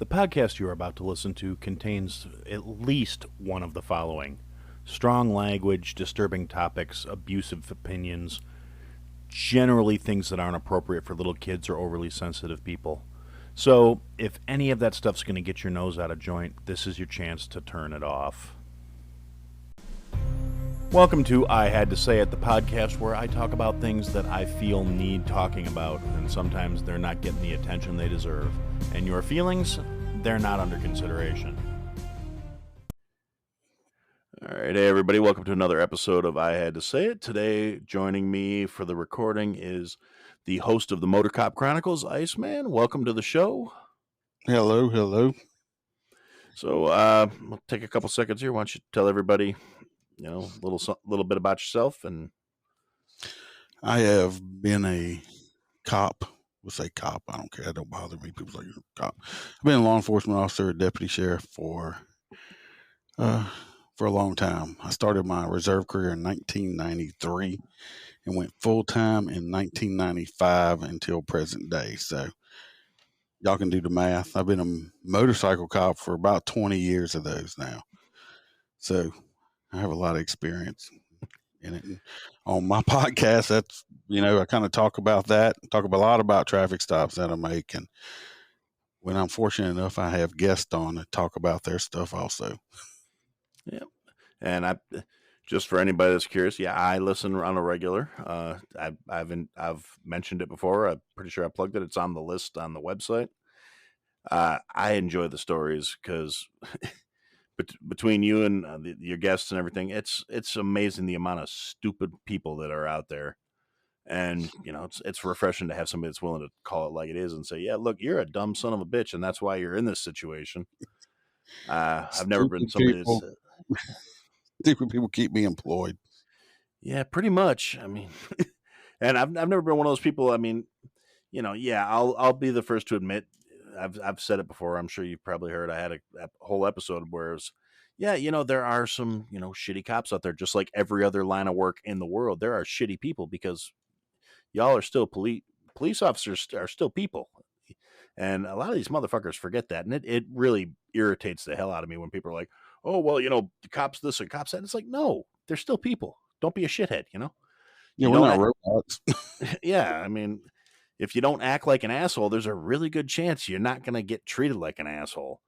The podcast you are about to listen to contains at least one of the following: strong language, disturbing topics, abusive opinions, generally things that aren't appropriate for little kids or overly sensitive people. So, if any of that stuff's going to get your nose out of joint, this is your chance to turn it off. Welcome to I Had to Say It, the podcast where I talk about things that I feel need talking about, and sometimes they're not getting the attention they deserve. And your feelings, they're not under consideration. All right, hey everybody, welcome to another episode of I Had to Say It. Today, joining me for the recording is the host of the Motorcop Chronicles, Iceman. Welcome to the show. Hello. So, we'll take a couple seconds here. Why don't you tell everybody, a little bit about yourself? And I have been a cop. We'll say cop. I don't care. It don't bother me. People say you're a cop. I've been a law enforcement officer, a deputy sheriff for a long time. I started my reserve career in 1993 and went full time in 1995 until present day. So y'all can do the math. I've been a motorcycle cop for about 20 years of those now. So I have a lot of experience in it. And on my podcast, that's, I kind of talk about that, talk a lot about traffic stops that I make. And when I'm fortunate enough, I have guests on to talk about their stuff also. Yeah. And just for anybody that's curious, I listen on a regular. I've mentioned it before. I'm pretty sure I plugged it. It's on the list on the website. I enjoy the stories because between you and your guests and everything, it's amazing the amount of stupid people that are out there. And, it's refreshing to have somebody that's willing to call it like it is and say, yeah, look, you're a dumb son of a bitch, and that's why you're in this situation. I've never been somebody that's... Stupid people keep me employed. Yeah, pretty much. I mean, and I've never been one of those people. I mean, I'll be the first to admit, I've said it before. I'm sure you've probably heard. I had a whole episode where it was, there are some, shitty cops out there, just like every other line of work in the world. There are shitty people because y'all are still police officers are still people. And a lot of these motherfuckers forget that. And it really irritates the hell out of me when people are like, oh, well, the cops this and cops that. And it's like, no, they're still people. Don't be a shithead, Yeah, we're not robots. Yeah, I mean, if you don't act like an asshole, there's a really good chance you're not going to get treated like an asshole.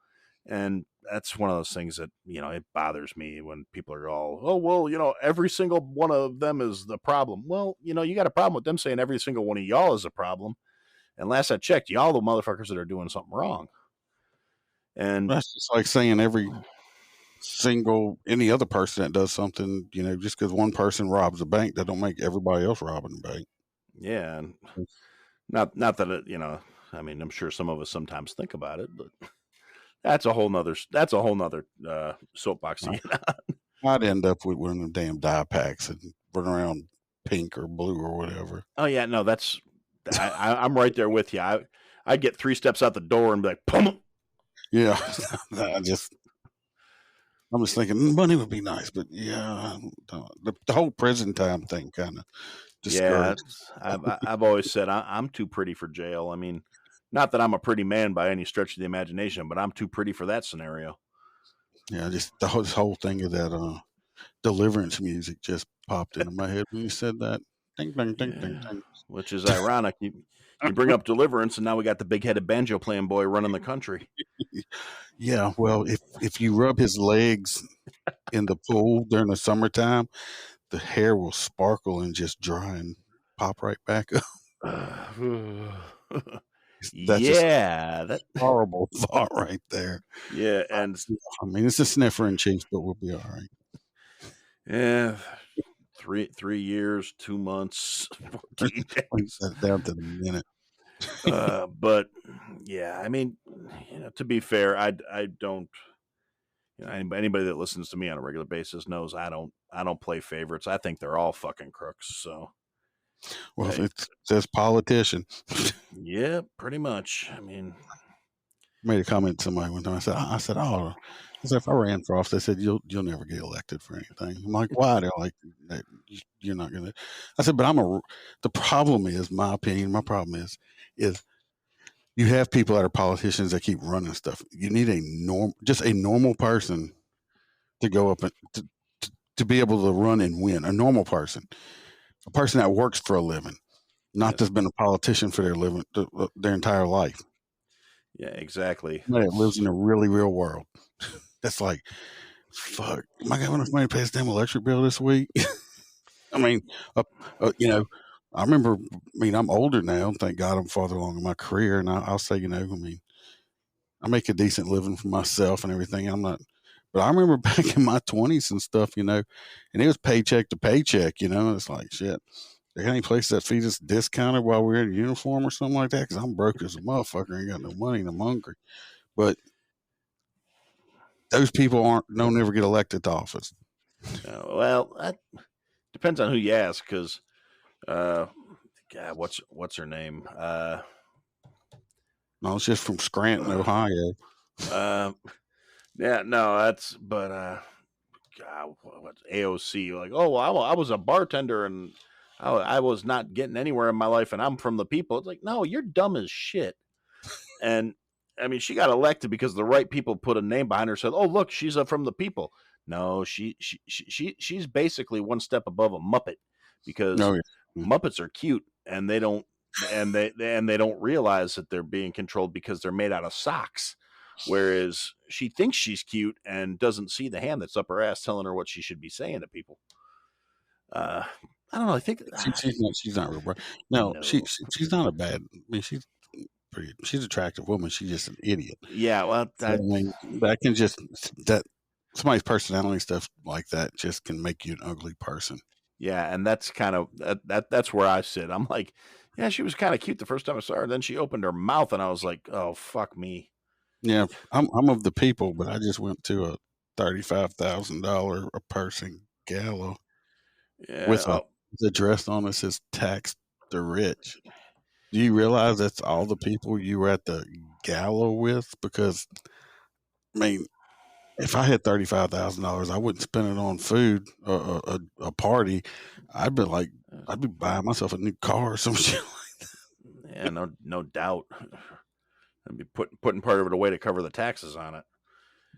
And that's one of those things that, it bothers me when people are all, oh, well, every single one of them is the problem. Well, you got a problem with them saying every single one of y'all is a problem. And last I checked, y'all the motherfuckers that are doing something wrong. And that's just like saying any other person that does something, just because one person robs a bank, that don't make everybody else robbing the bank. Yeah. And not that it, I mean, I'm sure some of us sometimes think about it, but that's a whole nother soapbox to get on. I'd end up with one of them damn dye packs and run around pink or blue or whatever. Oh yeah, no, I'm right there with you. I'd get 3 steps out the door and be like, pum. Yeah, I'm just thinking money would be nice, but yeah, the whole prison time thing kind of discourages. Yeah, I've always said I'm too pretty for jail. I mean, not that I'm a pretty man by any stretch of the imagination, but I'm too pretty for that scenario. Yeah, just the whole thing of that Deliverance music just popped into my head when you said that. Ding, ding, ding, ding, ding. Which is ironic. You bring up Deliverance, and now we got the big-headed banjo playing boy running the country. Yeah, well, if you rub his legs in the pool during the summertime, the hair will sparkle and just dry and pop right back up. That's horrible thought right there. Yeah, and I mean, it's a sniffer in chief, but we'll be all right. Yeah. 3 years, 2 months, 14 days. Down to the minute. But yeah, I mean, to be fair, I don't. Anybody that listens to me on a regular basis knows I don't play favorites. I think they're all fucking crooks. So, well, it says politician. Yeah, pretty much. I mean, made a comment to somebody one time. I said, if I ran for office, they said you'll never get elected for anything. I'm like, why? They're like, you're not gonna. I said, but the problem is, my opinion. My problem is you have people that are politicians that keep running stuff. You need just a normal person to go up and to be able to run and win. A normal person, a person that works for a living, not Yes. that's been a politician for their entire life. Yeah, exactly. Somebody that lives in a really real world. That's like, fuck, am I gonna have enough money to pay this damn electric bill this week? I mean, you know, I remember. I mean, I'm older now. Thank God, I'm farther along in my career, and I'll say, I mean, I make a decent living for myself and everything. I'm not, but I remember back in my 20s and stuff, and it was paycheck to paycheck. And it's like shit. There any place that feeds us discounted while we're in uniform or something like that? Because I'm broke as a motherfucker, ain't got no money, and I'm hungry. But those people don't ever get elected to office. Well, that depends on who you ask, because God, what's her name? No, it's just from Scranton, Ohio. Uh, yeah, no, that's but God, what's AOC? Like, oh, well, I was a bartender and I was not getting anywhere in my life, and I'm from the people. It's like, no, you're dumb as shit. And I mean, she got elected because the right people put a name behind her. Said, "Oh, look, she's from the people." No, she's basically one step above a Muppet, because No, yeah. Muppets are cute and they don't realize that they're being controlled because they're made out of socks. Whereas she thinks she's cute and doesn't see the hand that's up her ass telling her what she should be saying to people. Uh, I don't know. I think She's not real bright. No, no. she's not a bad. I mean, she's an attractive woman. She's just an idiot. Yeah, well, So, I mean, that can just that somebody's personality stuff like that just can make you an ugly person. yeah, and that's kind of that's where I sit. I'm like, yeah, she was kind of cute the first time I saw her. Then she opened her mouth, and I was like, oh fuck me. Yeah, I'm of the people, but I just went to a $35,000 a person gala Yeah. with Oh, the dress on it says "Tax the Rich." Do you realize that's all the people you were at the gala with? Because I mean, if I had $35,000, I wouldn't spend it on food or a party. I'd be like, I'd be buying myself a new car or some shit. yeah, no doubt. I'd be putting part of it away to cover the taxes on it.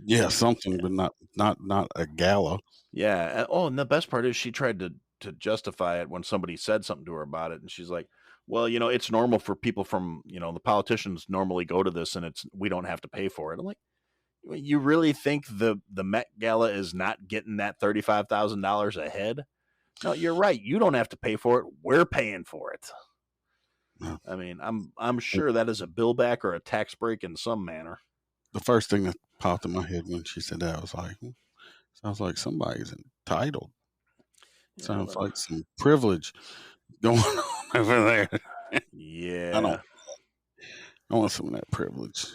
Yeah, And something, but not a gala. yeah. Oh, and the best part is she tried to justify it when somebody said something to her about it, and she's like, "Well, it's normal for people from the politicians normally go to this, and we don't have to pay for it." I'm like, you really think the Met Gala is not getting that $35,000 ahead? No, you're right. You don't have to pay for it. We're paying for it. No. I mean, I'm sure that is a bill back or a tax break in some manner. The first thing that popped in my head when she said that was like, sounds like somebody's entitled. Yeah, Sounds well, like some privilege going on over there. I don't. yeah. I want some of that privilege.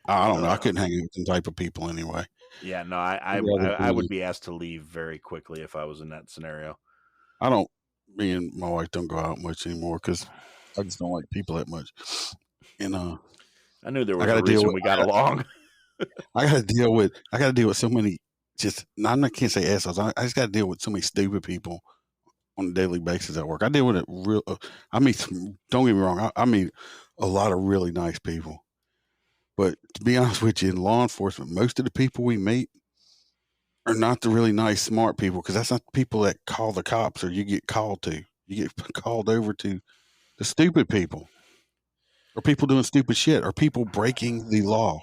I don't know. I Uh, couldn't hang out with them type of people anyway. yeah, no, I'd rather I would be. be asked to leave very quickly if I was in that scenario. I don't. Me and my wife don't go out much anymore because I just don't like people that much. And I knew there I was got a to deal reason with. we got along. I got to deal with. I got to deal with so many. I can't say assholes. I just got to deal with so many stupid people on a daily basis at work. I deal with it real. I mean, don't get me wrong. I meet a lot of really nice people, but to be honest with you, in law enforcement, most of the people we meet are not the really nice, smart people because that's not the people that call the cops or you get called to. You get called over to the stupid people or people doing stupid shit or people breaking the law.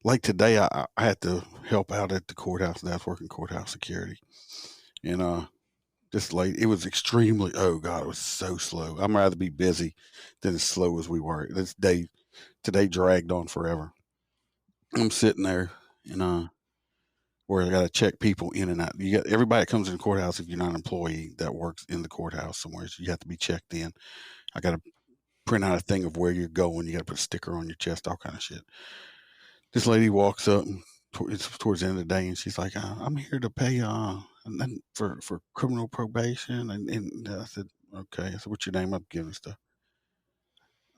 Like today, I had to help out at the courthouse. And I was working courthouse security, and this lady, it was extremely. Oh God, it was so slow. I'm rather be busy than as slow as we were. This day today dragged on forever. I'm sitting there, and where I got to check people in and out. You got everybody that comes in the courthouse. If you're not an employee that works in the courthouse somewhere, so you have to be checked in. I got to print out a thing of where you're going. You got to put a sticker on your chest, all kind of shit. This lady walks up and it's towards the end of the day, and she's like, "I'm here to pay and then for criminal probation." And I said, "Okay." I said, "What's your name?" I'm giving stuff.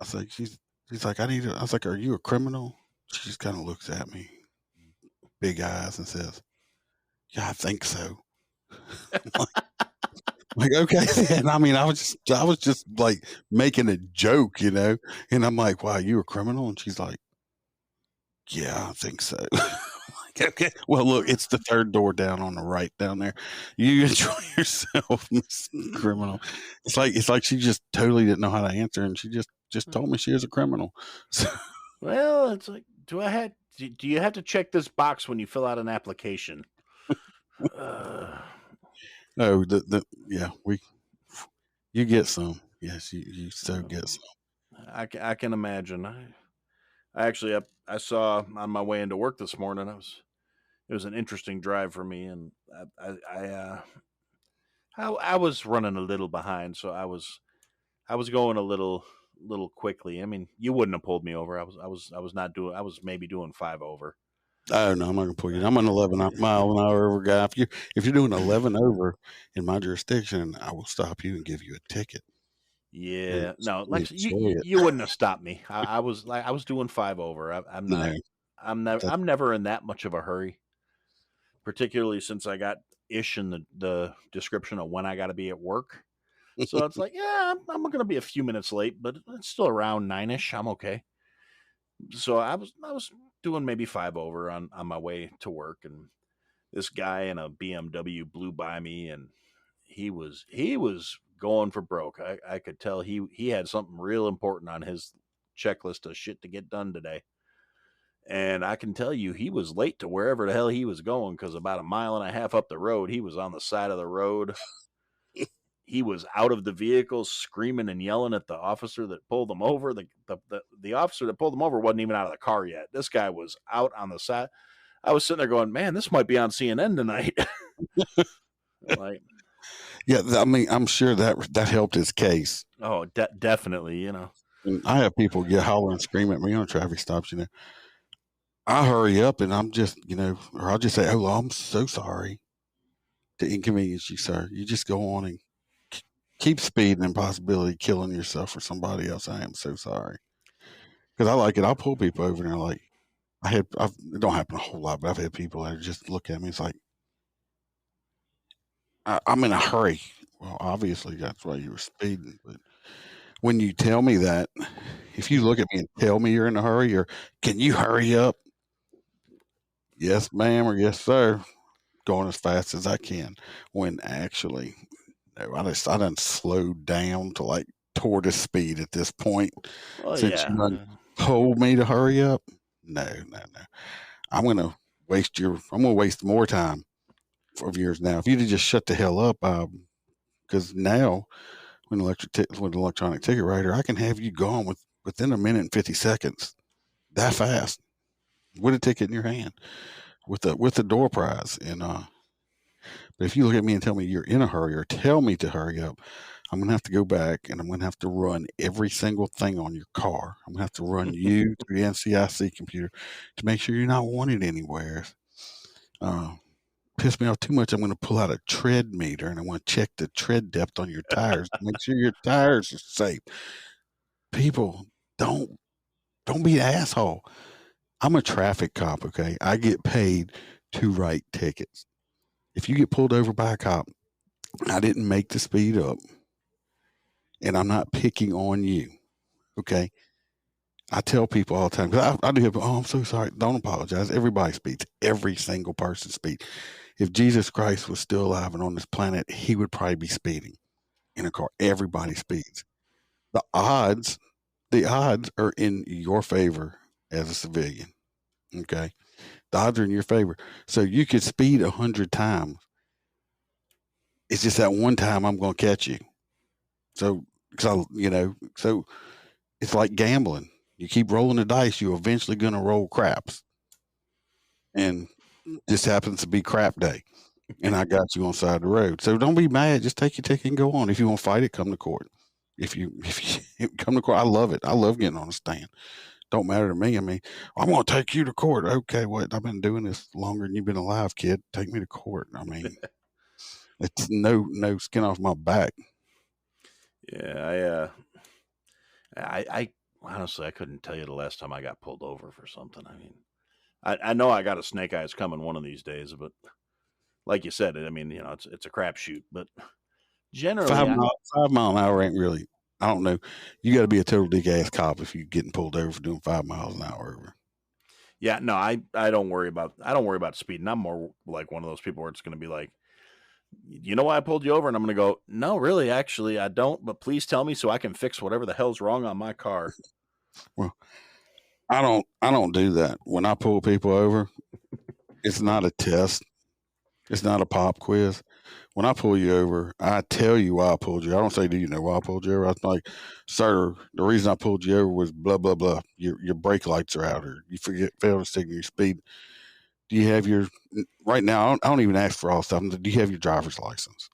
I said, "She's like, I need." I was like, "Are you a criminal?" She just kind of looks at me, big eyes, and says, "Yeah, I think so." Like, okay. And I mean, I was just like making a joke, you know? And I'm like, wow, you a criminal? And she's like, yeah, I think so. Like, okay. Well, look, it's the third door down on the right down there. You enjoy yourself, Miss Criminal. It's like she just totally didn't know how to answer, and she just told me she was a criminal. So, Well, it's like, do you have to check this box when you fill out an application? Uh, oh, yeah, you get some. Yes, you so get some. I can imagine. I actually I saw on my way into work this morning. It was an interesting drive for me, and I was running a little behind, so I was going a little quickly. I mean, you wouldn't have pulled me over. I was not doing. I was maybe doing 5 over. Oh no, I'm not gonna pull you. I'm an 11 mile an hour over guy. If you're doing 11 over in my jurisdiction, I will stop you and give you a ticket. And Yeah, no, like enjoy it. you wouldn't have stopped me. I was doing 5 over. I'm not. No, that I'm never in that much of a hurry, particularly since I got ish in the description of when I got to be at work. So it's like, yeah, I'm going to be a few minutes late, but it's still around 9ish. I'm okay. So I was doing maybe 5 over on my way to work, and this guy in a BMW blew by me, and he was going for broke. I could tell he had something real important on his checklist of shit to get done today. And I can tell you, he was late to wherever the hell he was going, because about a mile and a half up the road, he was on the side of the road. He was out of the vehicle, screaming and yelling at the officer that pulled him over. The officer that pulled him over wasn't even out of the car yet. This guy was out on the side. I was sitting there going, "Man, this might be on CNN tonight." Like, yeah. I mean, I'm sure that helped his case. oh, definitely, you know. And I have people get holler and scream at me on traffic stops. You know, I hurry up and I'm just, or I'll just say, "Oh, well, I'm so sorry to inconvenience you, sir." You just go on and keep speeding and possibility killing yourself or somebody else. I am so sorry because I like it. I'll pull people over and they're like, it don't happen a whole lot, but I've had people that just look at me. It's like, I'm in a hurry. Well, obviously that's why you were speeding. But when you tell me that, if you look at me and tell me you're in a hurry or can you hurry up? Yes, ma'am, or yes, sir. Going as fast as I can. When actually, no, I done slowed down to like tortoise speed at this point. Well, Since you done yeah. told me to hurry up, no, no, no. I'm gonna waste more time of yours now. If you'd have just shut the hell up, because now with an electronic ticket writer, I can have you gone within a minute and 50 seconds, that fast, with a ticket in your hand, with the door prize. And but if you look at me and tell me you're in a hurry or tell me to hurry up, I'm gonna have to go back and I'm gonna have to run every single thing on your car. I'm gonna have to run you to the NCIC computer to make sure you're not wanted anywhere. Uh, Piss me off too much, I'm going to pull out a tread meter and I want to check the tread depth on your tires to make sure your tires are safe. People, don't be an asshole. I'm a traffic cop, okay? I get paid to write tickets. If you get pulled over by a cop, I didn't make the speed up, and I'm not picking on you, okay? I tell people all the time, because I do have, oh, I'm so sorry. Don't apologize. Everybody speeds. Every single person speeds. If Jesus Christ was still alive and on this planet, he would probably be speeding in a car. Everybody speeds. The odds, the odds are in your favor as a civilian. Okay, the odds are in your favor. So you could speed 100 times. It's just that one time I'm going to catch you. So, so it's like gambling. You keep rolling the dice, you're eventually going to roll craps, and this happens to be crap day. And I got you on the side of the road. So don't be mad. Just take your ticket and go on. If you want to fight it, come to court. If you come to court, I love it. I love getting on the stand. Don't matter to me. I mean, I'm going to take you to court. Okay, what? I've been doing this longer than you've been alive, kid. Take me to court. I mean, it's no skin off my back. Yeah, I honestly I couldn't tell you the last time I got pulled over for something. I mean, I know I got a snake eyes coming one of these days, but like you said, I mean, you know, it's a crapshoot. But generally, 5 mile an hour ain't really. I don't know. You got to be a total dick ass cop if you're getting pulled over for doing 5 miles an hour over. yeah, no, I don't worry about speeding. I'm more like one of those people where it's going to be like, you know why I pulled you over? And I'm going to go, no, really, actually, I don't. But please tell me so I can fix whatever the hell's wrong on my car. Well, I don't do that. When I pull people over, it's not a test. It's not a pop quiz. When I pull you over, I tell you why I pulled you. I don't say, "Do you know why I pulled you over?" I'm like, "Sir, the reason I pulled you over was blah blah blah. Your brake lights are out, or you fail to signal your speed. Do you have your right now? I don't even ask for all stuff. Do you have your driver's license?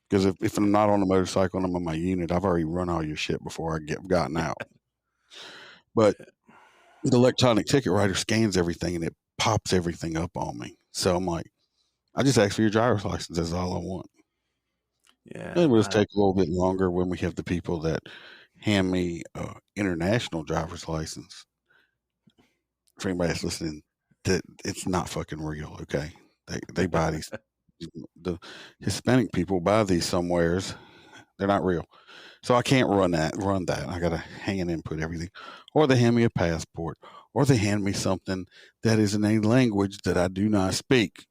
Because if I'm not on a motorcycle and I'm on my unit, I've already run all your shit before I gotten out. But the electronic ticket writer scans everything and it pops everything up on me. So I'm like, I just ask for your driver's license. That's all I want. Yeah, It will just take a little bit longer when we have the people that hand me international driver's license. For anybody that's listening, that it's not fucking real. Okay, they buy these. The Hispanic people buy these somewheres. They're not real. So I can't run that. I gotta hand input everything. Or they hand me a passport. Or they hand me something that is in a language that I do not speak.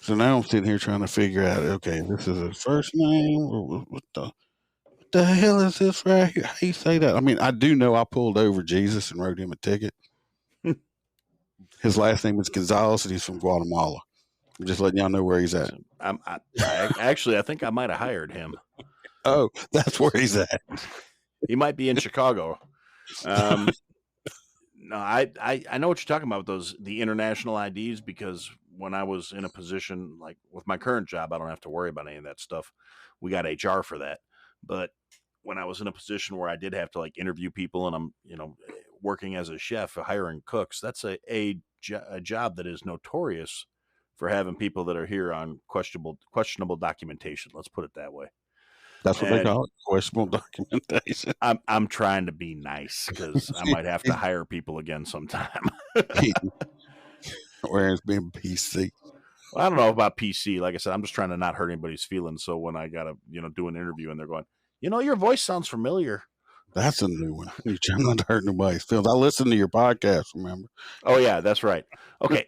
So now I'm sitting here trying to figure out, okay, this is his first name. What the hell is this right here? How you say that? I mean, I do know I pulled over Jesus and wrote him a ticket. His last name is Gonzalez and he's from Guatemala. I'm just letting y'all know where he's at. so I think I might have hired him. Oh, that's where he's at. He might be in Chicago. No, I know what you're talking about with the international IDs, because when I was in a position like with my current job, I don't have to worry about any of that stuff. We got HR for that. But when I was in a position where I did have to like interview people and I'm, working as a chef, hiring cooks, that's a job that is notorious for having people that are here on questionable documentation. Let's put it that way. That's what they And call it, questionable documentation. I'm trying to be nice because I might have to hire people again sometime. Whereas being PC. Well, I don't know about PC. Like I said, I'm just trying to not hurt anybody's feelings. So when I gotta, do an interview and they're going, your voice sounds familiar. That's a new one. You're trying not to hurt nobody's feelings. I listen to your podcast, remember? Oh yeah, that's right. Okay.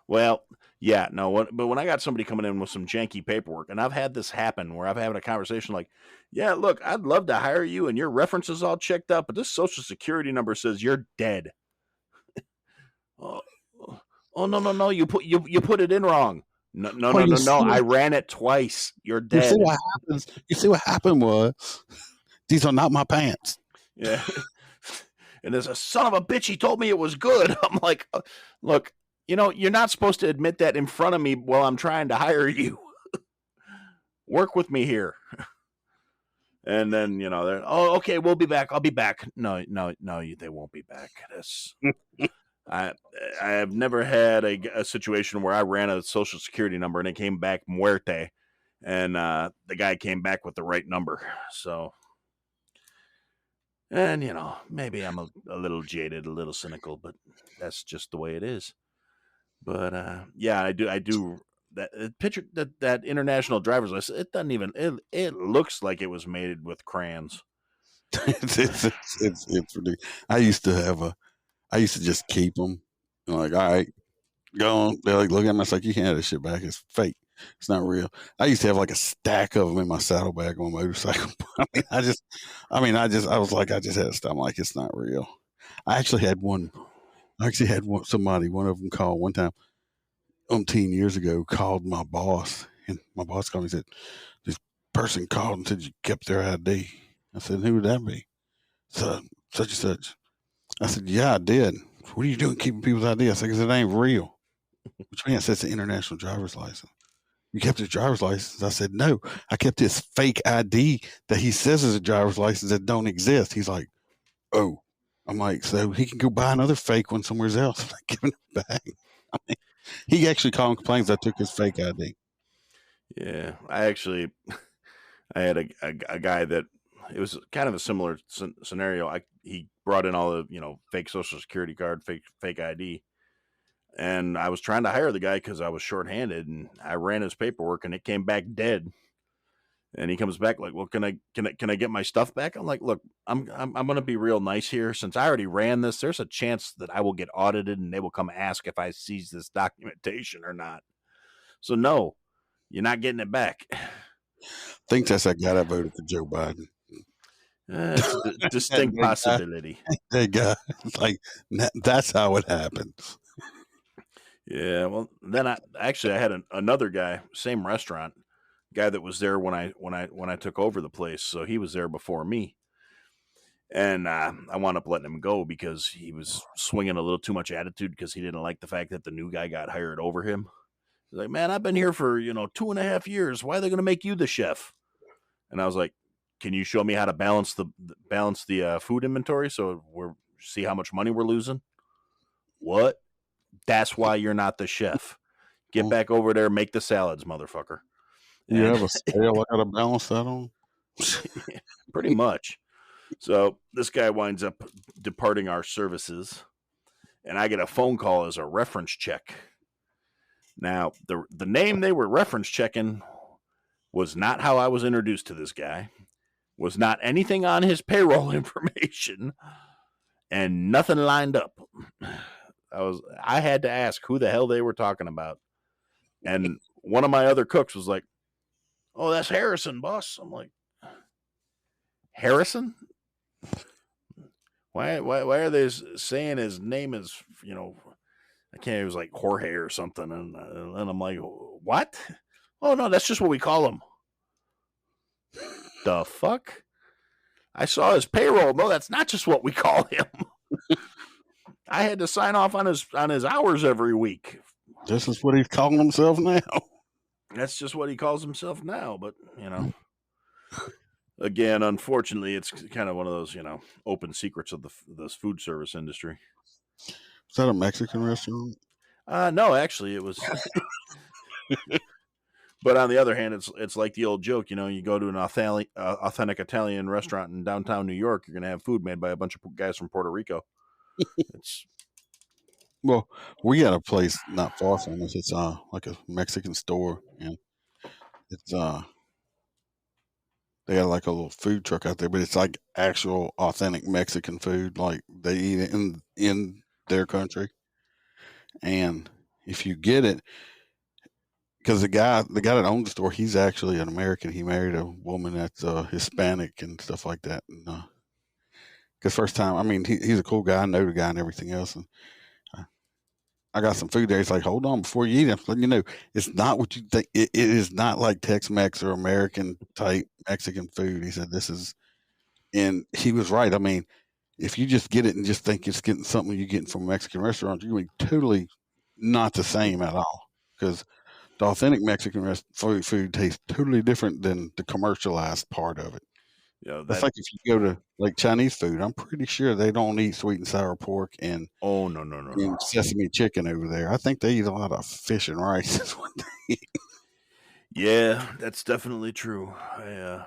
Well, yeah, no. But when I got somebody coming in with some janky paperwork, and I've had this happen where I've had a conversation like, yeah, look, I'd love to hire you, and your references all checked out, but this social security number says you're dead. Oh, oh no, no, no! You put it in wrong. No, no, Well, no, no, no! I ran it twice. You're you see dead. what happens. You see what happened was these are not my pants. Yeah. And there's a son of a bitch. He told me it was good. I'm like, look, you're not supposed to admit that in front of me while I'm trying to hire you. Work with me here. And then, they're, oh, okay, we'll be back. I'll be back. No, no, no, they won't be back. I have never had a situation where I ran a social security number and it came back muerte, and the guy came back with the right number. So, and maybe I'm a little jaded, a little cynical, but that's just the way it is. But yeah, I do that picture that international driver's license. It doesn't even it looks like it was made with crayons. It's ridiculous. I used to just keep them. I'm like, all right, go on. They're like, look at me. It's like, you can't have this shit back. It's fake. It's not real. I used to have like a stack of them in my saddlebag on my motorcycle. I was like, I just had to stop. I'm like, it's not real. I actually had one. One of them called one time, 10 years ago, called my boss. And my boss called me and said, this person called and said you kept their ID. I said, who would that be? So, such and such. I said, yeah, I did. What are you doing keeping people's ID? I said, because it ain't real. Which means it's an international driver's license. You kept his driver's license. I said, no, I kept his fake ID that he says is a driver's license that don't exist. He's like, oh. I'm like, so he can go buy another fake one somewhere else. I'm not giving it back. I mean, he actually called and complains I took his fake ID. Yeah, I had a guy that it was kind of a similar scenario. He brought in all the fake social security card, fake ID, and I was trying to hire the guy because I was shorthanded, and I ran his paperwork, and it came back dead. And he comes back like, well, can I get my stuff back? I'm like, look, I'm going to be real nice here. Since I already ran this, there's a chance that I will get audited and they will come ask if I seize this documentation or not. So no, you're not getting it back. Think that's that guy that voted for Joe Biden. It's a distinct possibility. That guy, like that's how it happens. Yeah, well, then I had another guy, same restaurant, guy that was there when I took over the place. So he was there before me, and I wound up letting him go because he was swinging a little too much attitude because he didn't like the fact that the new guy got hired over him. He's like, man, I've been here for 2.5 years. Why are they going to make you the chef? And I was like, can you show me how to balance the food inventory so we're see how much money we're losing? What? That's why you're not the chef. Get back over there, make the salads, motherfucker. You have a scale I gotta balance that on? Pretty much. So this guy winds up departing our services, and I get a phone call as a reference check. Now, the name they were reference checking was not how I was introduced to this guy, was not anything on his payroll information, and nothing lined up. I had to ask who the hell they were talking about. And one of my other cooks was like, oh, that's Harrison, boss. I'm like, Harrison? Why are they saying his name is, I can't, it was like Jorge or something. And I'm like, what? Oh, no, that's just what we call him. The fuck? I saw his payroll. No, that's not just what we call him. I had to sign off on his hours every week. This is what he's calling himself now. That's just what he calls himself now. But, again, unfortunately, it's kind of one of those, open secrets of the food service industry. Is that a Mexican restaurant? No, actually, it was. But on the other hand, it's like the old joke, you go to an authentic Italian restaurant in downtown New York, you're going to have food made by a bunch of guys from Puerto Rico. Well, we got a place not far from us. It's like a Mexican store, and it's they got like a little food truck out there, but it's like actual authentic Mexican food, like they eat it in their country. And if you get it, because the guy that owns the store, he's actually an American. He married a woman that's Hispanic and stuff like that. And because first time, I mean, he's a cool guy. I know the guy and everything else. And I got some food there. He's like, hold on before you eat it. I'm like, it's not what you think. It is not like Tex-Mex or American type Mexican food. He said, this is, and he was right. I mean, if you just get it and just think it's getting something you're getting from a Mexican restaurant, you're going to be totally not the same at all. Because the authentic Mexican food tastes totally different than the commercialized part of it. Yeah, that's like if you go to like Chinese food, I'm pretty sure they don't eat sweet and sour pork and no. Sesame chicken over there. I think they eat a lot of fish and rice. Is what they eat. Yeah, that's definitely true. A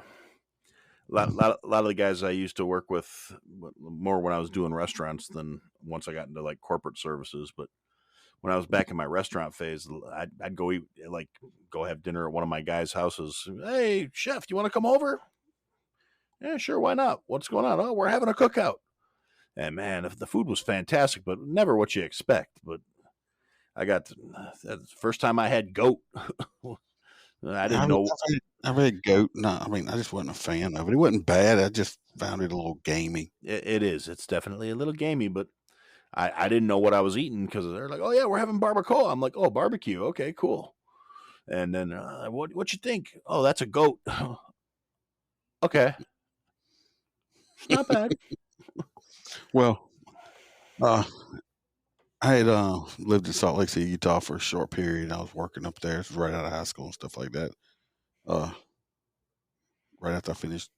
lot of the guys I used to work with more when I was doing restaurants than once I got into like corporate services. But when I was back in my restaurant phase, I'd go eat, like go have dinner at one of my guys' houses. Hey, chef, you want to come over? Yeah, sure. Why not? What's going on? Oh, we're having a cookout. And man, if the food was fantastic, but never what you expect. But I got the first time I had goat. I didn't know. I've had goat. No, I mean, I just wasn't a fan of it. It wasn't bad. I just found it a little gamey. It is. It's definitely a little gamey, but I didn't know what I was eating because they're like, oh yeah, we're having barbacoa. I'm like, oh, barbecue. Okay, cool. And then what you think? Oh, that's a goat. Okay. Not bad. Well, I had lived in Salt Lake City, Utah for a short period. I was working up there. It was right out of high school and stuff like that. Right after I finished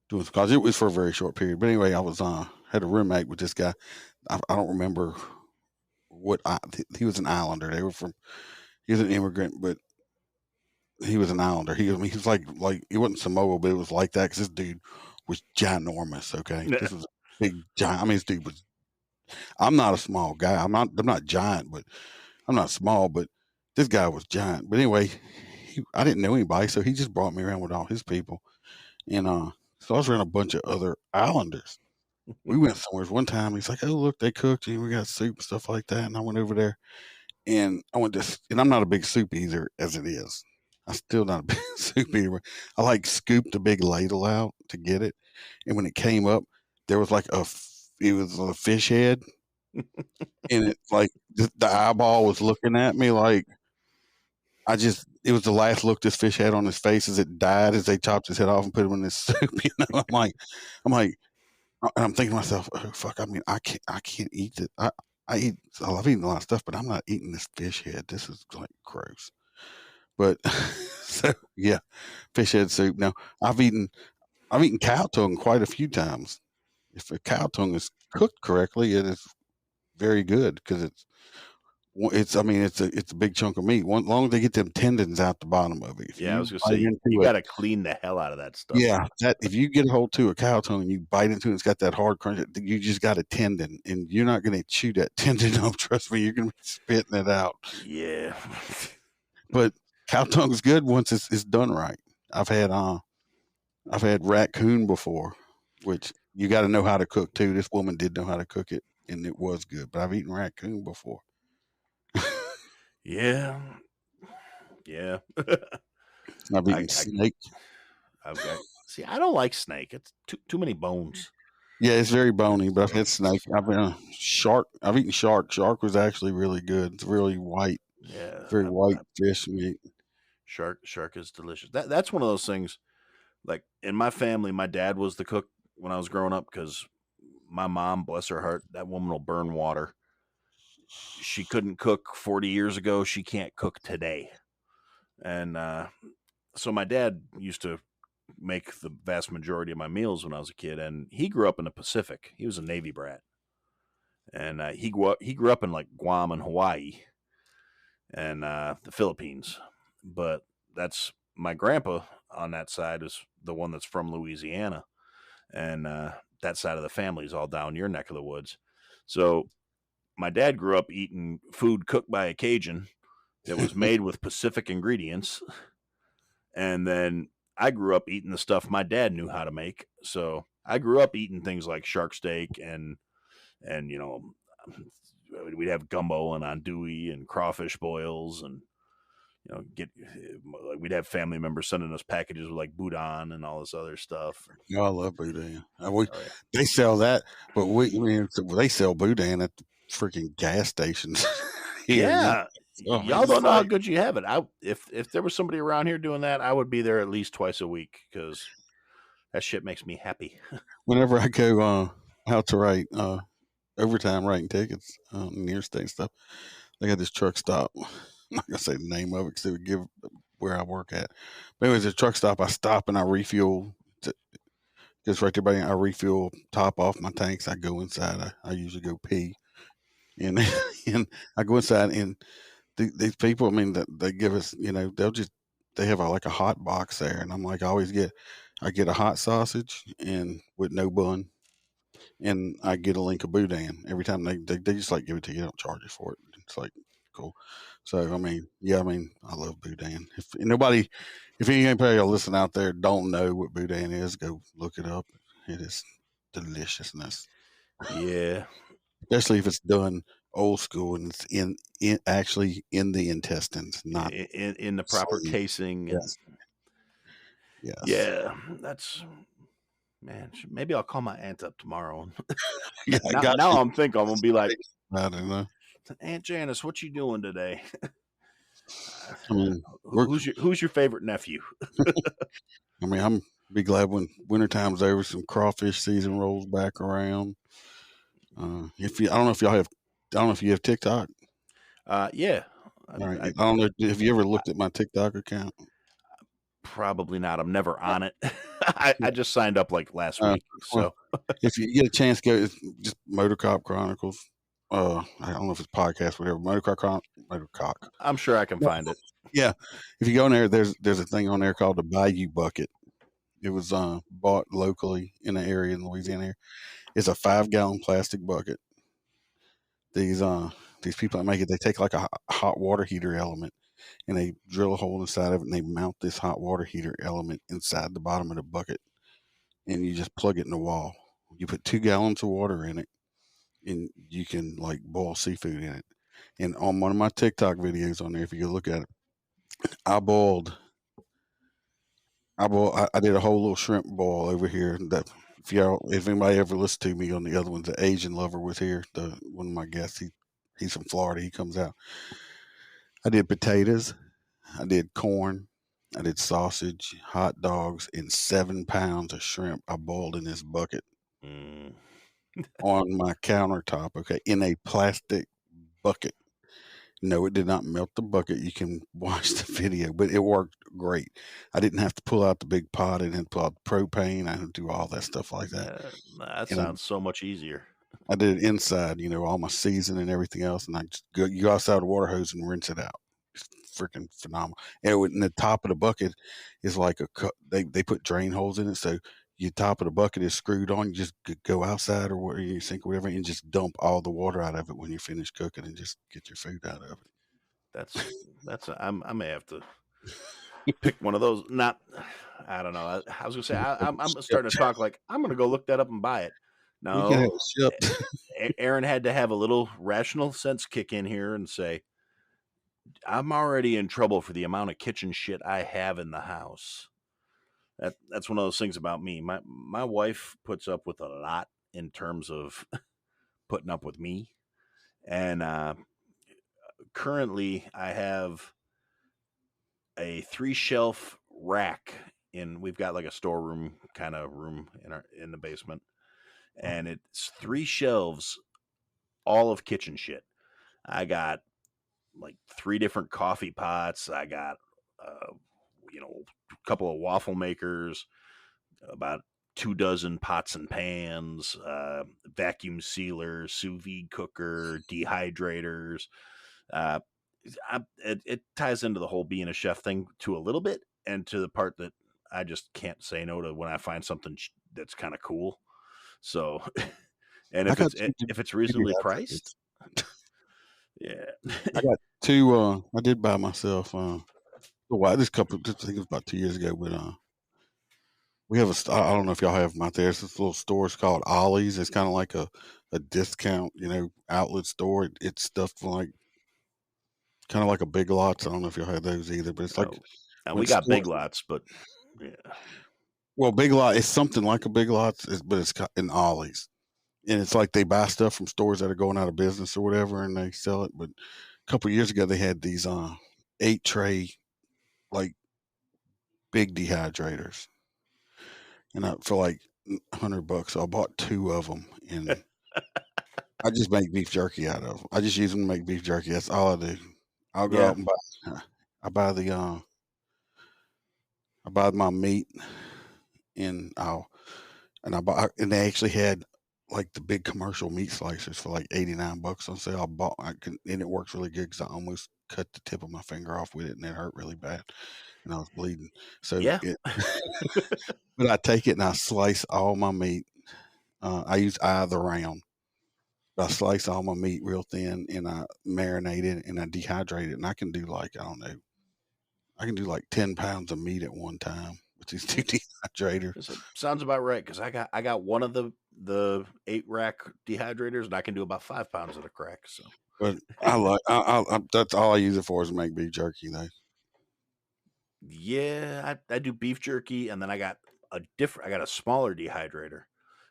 doing college, it was for a very short period. But anyway, I was had a roommate with this guy. I don't remember he was an islander. He was an immigrant, but he was an islander. He was like it wasn't Samoa, but it was like that because this dude was ginormous. Okay, this was a big giant. I mean, this dude was. I'm not a small guy. I'm not giant, but I'm not small. But this guy was giant. But anyway, I didn't know anybody, so he just brought me around with all his people, and so I was around a bunch of other islanders. We went somewhere one time. He's like, "Oh, look, they cooked and we got soup and stuff like that." And I went over there, and I went to, and I'm not a big soup eater as it is. I'm still not a big soup eater. I like scooped a big ladle out to get it, and when it came up, there was like it was a fish head, and it like the eyeball was looking at me like it was the last look this fish had on his face as it died as they chopped his head off and put him in this soup. I'm like, and I'm thinking to myself, oh fuck, I mean, I can't eat it. I've eaten a lot of stuff, but I'm not eating this fish head. This is like gross. But so yeah, fish head soup. Now I've eaten cow tongue quite a few times. If a cow tongue is cooked correctly, it is very good because I mean it's a big chunk of meat. Long as they get them tendons out the bottom of it. If Yeah, I was you gonna bite say you into it, got to clean the hell out of that stuff. yeah, that if you get a hold to a cow tongue and you bite into it, it's got that hard crunch. You just got a tendon, and you're not going to chew that tendon off. Trust me, you're going to be spitting it out. Yeah. But cow tongue's good once it's done right. I've had raccoon before, which you got to know how to cook too. This woman did know how to cook it, and it was good. But I've eaten raccoon before. Yeah. Yeah. I've eaten snake. See, I don't like snake. It's too many bones. Yeah, it's very bony, but I've had snake. I've been shark. I've eaten shark. Shark was actually really good. It's really white. Yeah. Very white fish meat. Shark is delicious. That's one of those things. Like in my family, my dad was the cook when I was growing up because my mom, bless her heart, that woman will burn water. She couldn't cook 40 years ago. She can't cook today. And so my dad used to make the vast majority of my meals when I was a kid, and he grew up in the Pacific. He was a Navy brat, and he grew up in like Guam and Hawaii and the Philippines. But that's my grandpa on that side is the one that's from Louisiana, and that side of the family is all down your neck of the woods. So my dad grew up eating food cooked by a Cajun that was made with Pacific ingredients, and then I grew up eating the stuff my dad knew how to make. So I grew up eating things like shark steak and we'd have gumbo and andouille and crawfish boils and we'd have family members sending us packages with like boudin and all this other stuff. Oh, I love boudin. They sell that, but they sell boudin at the freaking gas stations here. Yeah. Y'all don't know how good you have it. If there was somebody around here doing that, I would be there at least twice a week because that shit makes me happy. Whenever I go out to write overtime writing tickets near state stuff, they got this truck stop. I'm not gonna say the name of it because they would give where I work at. But anyways, a truck stop. I stop and I refuel. Just right there, buddy. I refuel, top off my tanks. I go inside. I usually go pee, and and I go inside and these people, I mean, that they give us, they have like a hot box there, and I'm like, I get a hot sausage and with no bun, and I get a link of boudin every time they just like give it to you, they don't charge you for it. It's like cool. So I mean, yeah, I mean, I love boudin. If anybody listen out there don't know what boudin is, go look it up. It is deliciousness. Yeah. Especially if it's done old school and it's actually in the intestines, not in the proper casing. Yes. Yes. Yeah, that's man. Maybe I'll call my aunt up tomorrow. Now I'm thinking I'm gonna be like, I don't know, Aunt Janice, what you doing today? I mean, who's your favorite nephew? I mean, I'm be glad when wintertime's over, some crawfish season rolls back around. I don't know if you have TikTok. Yeah. All right. I don't know. Have you ever looked at my TikTok account? Probably not. I'm never on it. I just signed up like last week. So if you get a chance, go just Motorcop Chronicles. I don't know if it's podcast, whatever. Motorcop. I'm sure I can find it. Yeah. If you go in there, there's a thing on there called the Bayou Bucket. It was bought locally in an area in Louisiana here. It's a 5-gallon plastic bucket. These people that make it, they take like a hot water heater element and they drill a hole inside of it, and they mount this hot water heater element inside the bottom of the bucket, and you just plug it in the wall. You put 2 gallons of water in it, and you can like boil seafood in it. And on one of my TikTok videos on there, if you go look at it, I boiled I did a whole little shrimp boil over here. That if anybody ever listened to me on the other ones, the Asian lover was here. The one of my guests, he's from Florida. He comes out. I did potatoes. I did corn. I did sausage, hot dogs, and 7 pounds of shrimp. I boiled in this bucket Mm. on my countertop. Okay, in a plastic bucket. No, it did not melt the bucket. You can watch the video, but it worked great. I didn't have to pull out the big pot. I didn't pull out the propane. I didn't do all that stuff like that. That And sounds so much easier. I did it inside, all my seasoning and everything else. And you go outside the water hose and rinse it out. It's freaking phenomenal. And the top of the bucket is like they put drain holes in it. So your top of the bucket is screwed on. You just go outside or whatever you sink or whatever and just dump all the water out of it when you finish cooking and just get your food out of it. I may have to pick one of those. Not, I don't know. I was gonna say I'm starting to talk like I'm gonna go look that up and buy it. You can have No, it shipped. Aaron had to have a little rational sense kick in here and say, I'm already in trouble for the amount of kitchen shit I have in the house. That's one of those things about me. My wife puts up with a lot in terms of putting up with me, and currently I have a 3 shelf rack we've got like a storeroom kind of room in the basement, and it's 3 shelves all of kitchen shit. I got like 3 different coffee pots. I got a couple of waffle makers, about 2 dozen pots and pans, vacuum sealers, sous vide cooker, dehydrators. uh, it ties into the whole being a chef thing to a little bit, and to the part that I just can't say no to when I find something that's kind of cool. So, and I if got it's two reasonably dehydrators. priced, yeah. I got two. I did buy myself. A while. I think it was about 2 years ago. But we have I don't know if y'all have them out there. It's this little store. It's called Ollie's. It's kind of like a discount, outlet store. It's stuff like kind of like a Big Lots. I don't know if y'all have those either. But it's like Oh, and when we got store. Big Lots, but yeah. Well, Big Lot is something like a Big Lots, but it's in Ollie's, and it's like they buy stuff from stores that are going out of business or whatever, and they sell it. But a couple of years ago, they had these 8 tray like big dehydrators, and for like $100, so I bought 2 of them, and I just make beef jerky out of them. I just use them to make beef jerky. That's all I do. I'll go Yeah. out and buy. I buy I buy my meat, and and they actually had like the big commercial meat slicers for like $89 on sale. And it works really good because I almost cut the tip of my finger off with it, and it hurt really bad, and I was bleeding. So Yeah. but I take it and I slice all my meat. I use eye of the round. I slice all my meat real thin and I marinate it and I dehydrate it. And I can do like, I don't know, I can do like 10 pounds of meat at one time with these two dehydrators. Sounds about right, because I got one of the 8 rack dehydrators, and I can do about 5 pounds of the crack. So, But that's all I use it for is to make beef jerky though. yeah, I do beef jerky, and then I got a smaller dehydrator,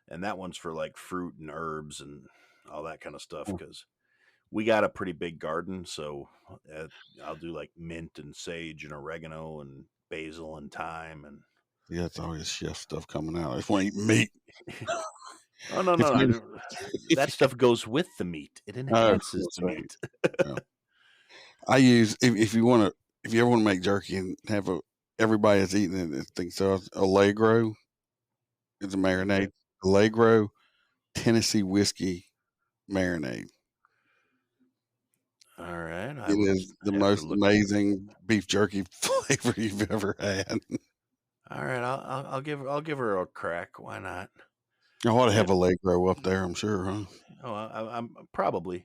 and that one's for like fruit and herbs and all that kind of stuff, because we got a pretty big garden. So I'll do like mint and sage and oregano and basil and thyme. And Yeah, it's always chef stuff coming out. I just want to eat meat. oh, no, If no, you, no, that stuff goes with the meat. It oh, enhances that's the right. meat. Yeah. I use if you want to if you ever want to make jerky and have everybody that's eating it thinks so. Allegro is a Okay. marinade. Allegro Tennessee whiskey marinade. All right, It is the I have to most look. amazing beef jerky flavor you've ever had. All right, I'll give her a crack. Why not? I ought to have And Allegro up there, I'm sure, huh? I'm probably.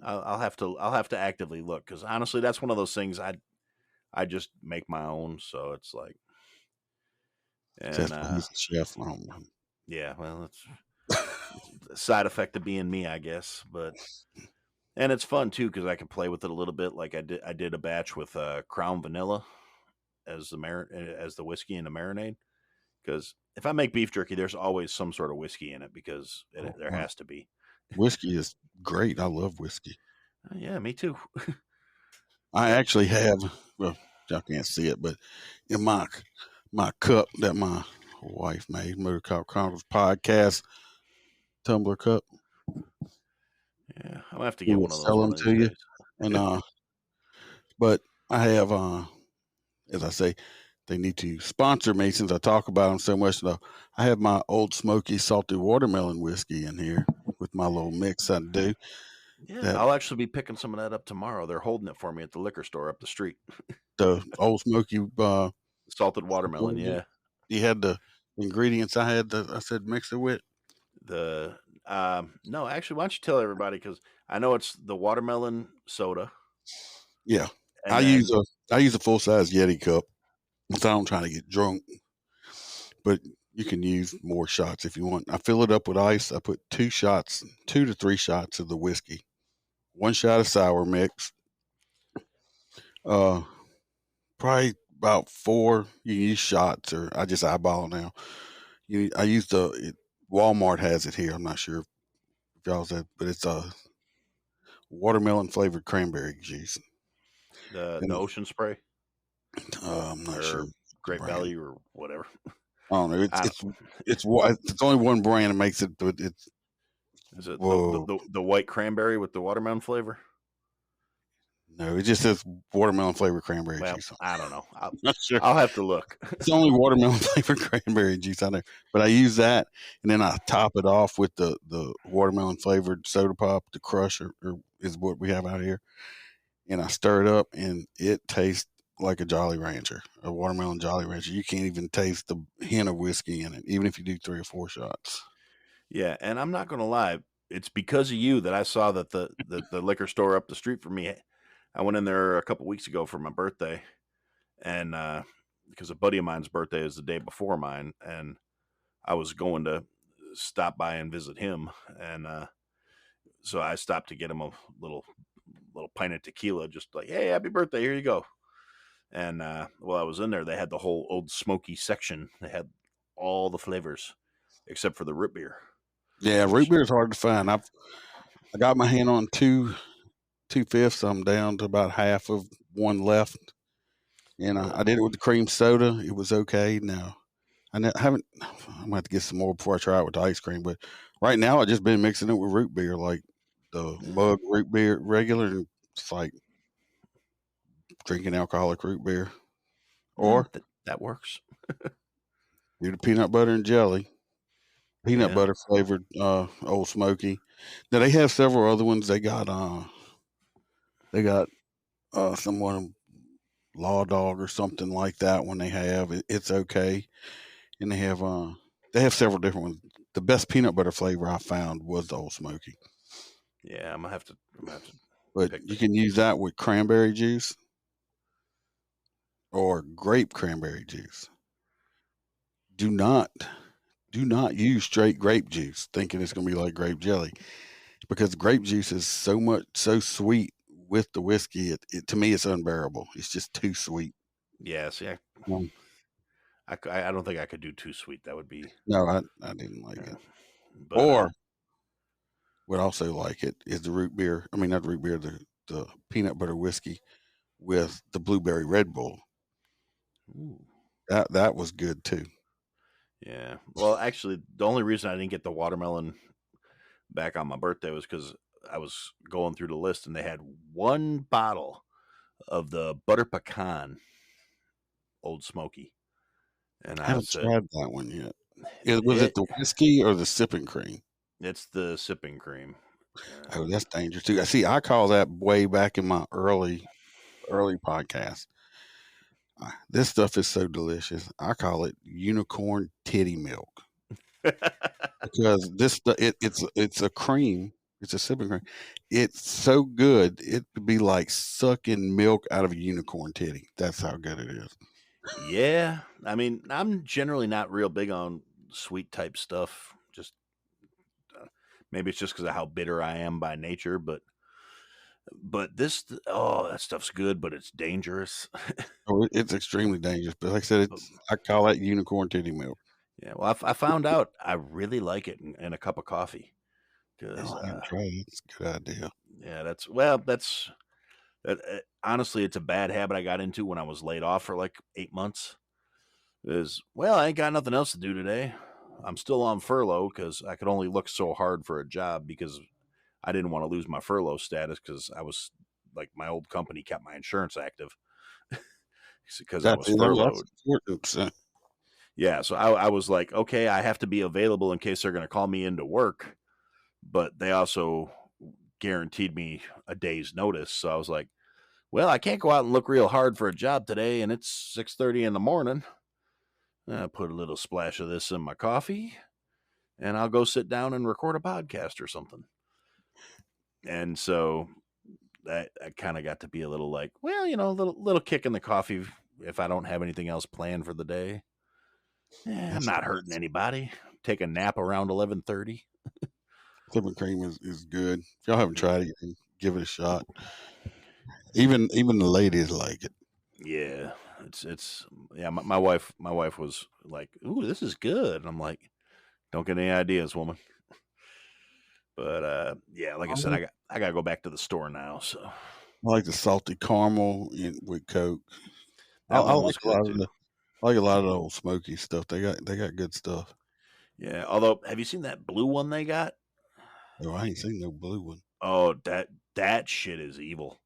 I'll have to actively look because honestly, that's one of those things I just make my own. So it's like, and Except for he's a chef. I don't know. yeah, well, it's a side effect of being me, I guess. But and it's fun too because I can play with it a little bit. Like I did a batch with Crown Vanilla as as the whiskey in the marinade. Because if I make beef jerky, there's always some sort of whiskey in it because Oh, there wow. has to be. Whiskey is great. I love whiskey. Yeah, me too. I actually have, well, y'all can't see it, but in my cup that my wife made, Motorcop Chronicles podcast tumbler cup, Yeah, I'm gonna have to we get will one of those sell one them of these to you. days. And but I have, as I say, they need to sponsor me since I talk about them so much. Though I have my Old Smoky Salty Watermelon whiskey in here with my little mix I do. Yeah, That I'll actually be picking some of that up tomorrow. They're holding it for me at the liquor store up the street. the Old Smoky Salted watermelon. Yeah, you had the ingredients I had. I said mix it with. the no, actually, why don't you tell everybody because I know it's the watermelon soda, Yeah, and I use then a full size Yeti cup. So I don't try to get drunk, but you can use more shots if you want. I fill it up with ice. I put 2 to 3 shots of the whiskey, 1 shot of sour mix, uh, probably about 4. You can use shots, or I just eyeball now. I use Walmart has it here. I'm not sure if y'all's that, but it's a watermelon flavored cranberry juice. the And ocean spray I'm not sure or the Great brand. Value or whatever. I don't know. I don't. It's only one brand that makes it, but it's Is it whoa. the white cranberry with the watermelon flavor? No, it just says watermelon flavored cranberry Well, juice. I don't know. I'm not sure. I'll have to look. It's only watermelon flavored cranberry juice I know. But I use that, and then I top it off with the watermelon flavored soda pop, the crush, or is what we have out here. And I stir it up, and it tastes like a Jolly Rancher, a watermelon Jolly Rancher. You can't even taste the hint of whiskey in it, even if you do 3 or 4 shots. Yeah, and I'm not gonna lie. It's because of you that I saw that the liquor store up the street from me. I went in there a couple weeks ago for my birthday, and because a buddy of mine's birthday is the day before mine, and I was going to stop by and visit him, and so I stopped to get him a little pint of tequila, just like, hey, happy birthday, here you go. And while I was in there, they had the whole old smoky section. They had all the flavors except for the root beer, Yeah, root which beer is hard to find. I got my hand on 2/5. I'm down to about half of one left, and I really, did it with the cream soda. It was okay. Now haven't. I'm gonna have to get some more before I try it with the ice cream. But right now, I just been mixing it with root beer, like the yeah, mug root beer regular. And it's like drinking alcoholic root beer, yeah, or that works. do the peanut butter and jelly, peanut Yeah. butter flavored Old Smoky. Now they have several other ones. They got someone Law Dog or something like that. When they have it's okay, and they have several different ones. The best peanut butter flavor I found was the Old Smoky. Yeah, I'm gonna have to But pick you that. can use that with cranberry juice or grape cranberry juice. Do not do not use straight grape juice thinking it's going to be like grape jelly because grape juice is so sweet with the whiskey. To me it's unbearable. It's just too sweet. Yeah, see, Um, I don't think I could do too sweet. That would be, no, I didn't like uh, it. but Or would also like it is the root beer. I mean, not the root beer, the peanut butter whiskey with the blueberry Red Bull. ooh, That was good too. yeah. Well, actually, the only reason I didn't get the watermelon back on my birthday was because I was going through the list and they had one bottle of the butter pecan Old Smoky, and I I haven't said, tried that one yet. Was it it, the whiskey or the sipping cream? it's the sipping cream. Oh, And that's dangerous too. I see. I call that way back in my early podcast. This stuff is so delicious. I call it unicorn titty milk because it's a cream. It's a sipping cream. It's so good. It could be like sucking milk out of a unicorn titty. That's how good it is. Yeah, I mean, I'm generally not real big on sweet type stuff. Just maybe it's just because of how bitter I am by nature, but this, oh, that stuff's good, but it's dangerous. Oh, it's extremely dangerous. But like I said, I call that unicorn titty milk. Yeah, well, I found out I really like it in a cup of coffee because, Oh, I haven't tried it. It's a good idea. yeah, honestly, it's a bad habit I got into when I was laid off for like 8 months. Is well, I ain't got nothing else to do today. I'm still on furlough because I could only look so hard for a job because I didn't want to lose my furlough status because I was like my old company kept my insurance active because I was That's furloughed. important. So, Yeah, so I was like, okay, I have to be available in case they're going to call me into work, but they also guaranteed me a day's notice. So I was like, well, I can't go out and look real hard for a job today, and it's 6:30 in the morning. I put a little splash of this in my coffee, and I'll go sit down and record a podcast or something. And so that I kind of got to be a little like, well, a little kick in the coffee if I don't have anything else planned for the day. I'm that's not hurting anybody. Take a nap around 11:30. sipping cream is good. If y'all haven't tried it, give it a shot. Even the ladies like it. Yeah, it's yeah. My wife was like, "Ooh, this is good." And I'm like, "Don't get any ideas, woman." But yeah, like I said, I gotta go back to the store now. So I like the salty caramel with Coke. that I one like was a lot good of too. the old smoky stuff. They got good stuff. Yeah. Although, have you seen that blue one they got? Oh, I ain't seen no blue one. Oh, that shit is evil.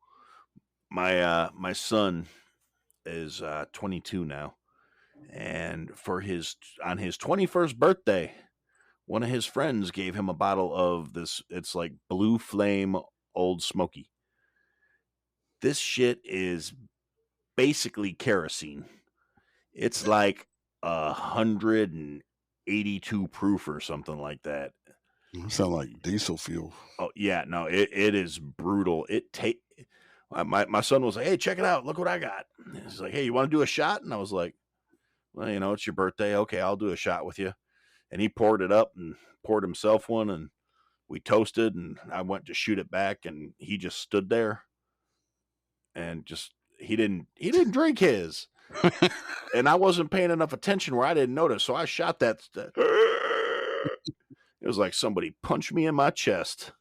My son is 22 now, and for his on his 21st birthday, one of his friends gave him a bottle of this. It's like Blue Flame Old Smoky. This shit is basically kerosene. It's like 182 proof or something like that. It sound like diesel fuel. Oh yeah, no, it is brutal. My son was like, "Hey, check it out! Look what I got." He's like, "Hey, you want to do a shot?" And I was like, "Well, it's your birthday. Okay, I'll do a shot with you." And he poured it up and poured himself one, and we toasted. And I went to shoot it back, and he just stood there and just he didn't drink his, and I wasn't paying enough attention where I didn't notice. So I shot that. It was like somebody punched me in my chest,